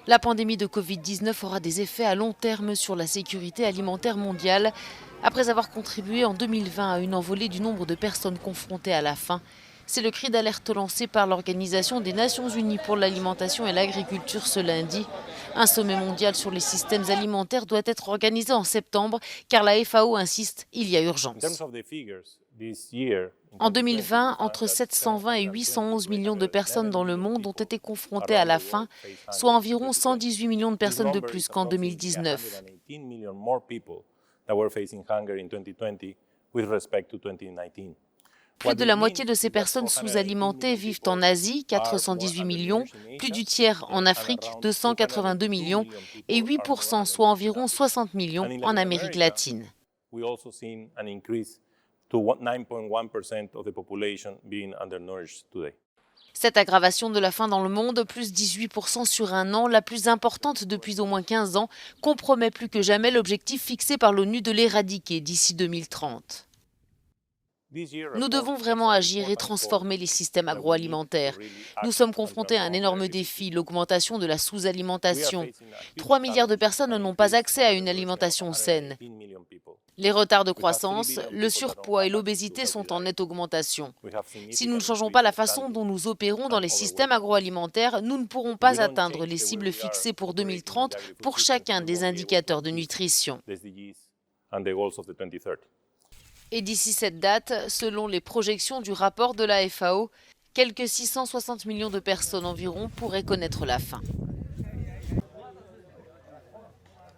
La pandémie de Covid-19 aura des effets à long terme sur la sécurité alimentaire mondiale, après avoir contribué en 2020 à une envolée du nombre de personnes confrontées à la faim. C'est le cri d'alerte lancé par l'Organisation des Nations Unies pour l'alimentation et l'agriculture ce lundi. Un sommet mondial sur les systèmes alimentaires doit être organisé en septembre, car la FAO insiste, il y a urgence. En 2020, entre 720 et 811 millions de personnes dans le monde ont été confrontées à la faim, soit environ 118 millions de personnes de plus qu'en 2019. Plus de la moitié de ces personnes sous-alimentées vivent en Asie, 418 millions, plus du tiers en Afrique, 282 millions, et 8%, soit environ 60 millions, en Amérique latine. Cette aggravation de la faim dans le monde, plus 18% sur un an, la plus importante depuis au moins 15 ans, compromet plus que jamais l'objectif fixé par l'ONU de l'éradiquer d'ici 2030. Nous devons vraiment agir et transformer les systèmes agroalimentaires. Nous sommes confrontés à un énorme défi, l'augmentation de la sous-alimentation. 3 milliards de personnes n'ont pas accès à une alimentation saine. Les retards de croissance, le surpoids et l'obésité sont en nette augmentation. Si nous ne changeons pas la façon dont nous opérons dans les systèmes agroalimentaires, nous ne pourrons pas atteindre les cibles fixées pour 2030 pour chacun des indicateurs de nutrition. Et d'ici cette date, selon les projections du rapport de la FAO, quelques 660 millions de personnes environ pourraient connaître la faim.